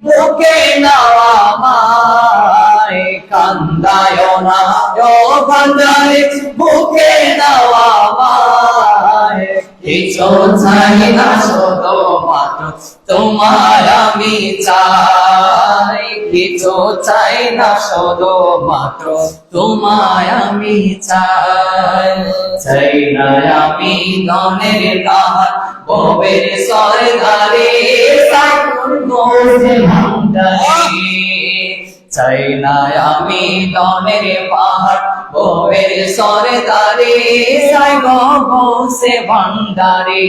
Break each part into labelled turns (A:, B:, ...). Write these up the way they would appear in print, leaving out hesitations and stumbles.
A: বুকে নাও আমায়, কান্দায় না ও ভান্ডারে, বুকে নাও আমায়। কিছু চাই না শুধুমাত্র তোমায় আমি চাই, কিছু চাই না শুধুমাত্র তোমায় আমি চাই। চাই না আমি ধনের কাহার, ভবের সরদারে, সাইকুল গোছে ভান্ডারে। চাই না আমি ধনের পাহাড়, ভবের সরদারে, সাইকুল গোছে ভান্ডারে।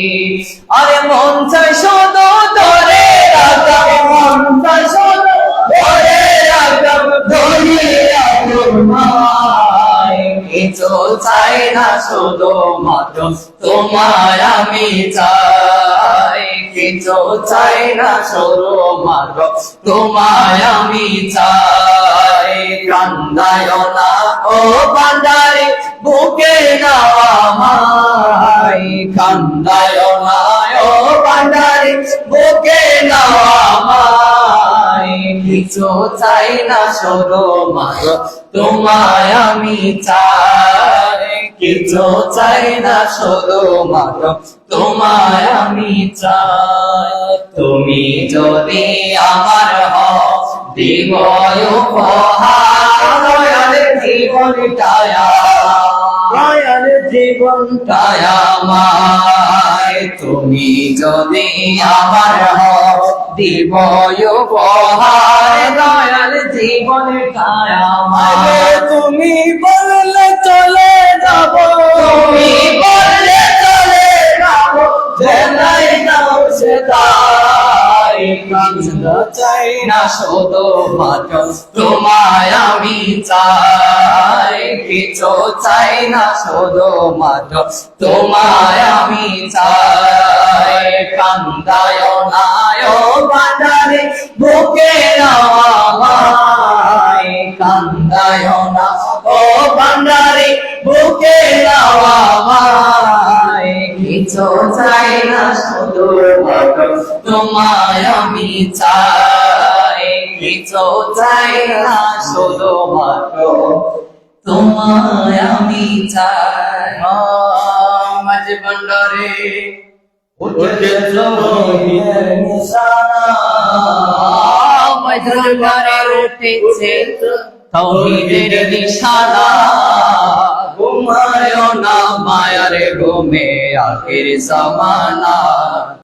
A: আরে মন চাই শুধু ধরে রাখব, মন চাই শুধু ধরে রাখব, ধরিয়া তোমায়। কিছু চাই না শুধুমাত্র তোমায় আমি চাই, কিছু চাই না শুধুমাত্র তোমায় আমি চাই। কান্দায় না ও ভান্ডারে, বুকে নাও আমায়, কান্দায় না ও ভান্ডারে, বুকে নাও আমায়। কিছু চাই না শুধুমাত্র তোমায় আমি চাই, কিছু চাই না শুধুমাত্র তোমায় আমি চাই। তুমি যদি আমার হও, দিব উপহার, দয়াল জীবনটায়, দয়াল জীবনটায় আমায়। তুমি যদি আমার হও, দিব উপহার, দয়াল জীবনটায় আমায়। তুমি বললে চলে যাব, তুমি বললে চলে যাব, জেলাই নাও সে তাই। কান্দ চাই না শুধুমাত্র তোমায় আমি চাই, কিছু চাই না শুধুমাত্র তোমায় আমি চাই। কান্দায় না ও ভান্ডারে, বুকে নাও আমায়, কান্দায় না ও ভান্ডারে, বুকে নাও আমায়। কিছু চাই না শুধুমাত্র তোমায় আমি চাই, কিছু চাই না শুধুমাত্র তোমায় আমি চাই। মাঝ ভান্ডারে উঠেছে মোহিনের নিশানা, মাঝ ভান্ডারে উঠেছে তাওহীদের নিশানা। ঘুমায় না মায়ার ঘুমে আখির জামানা।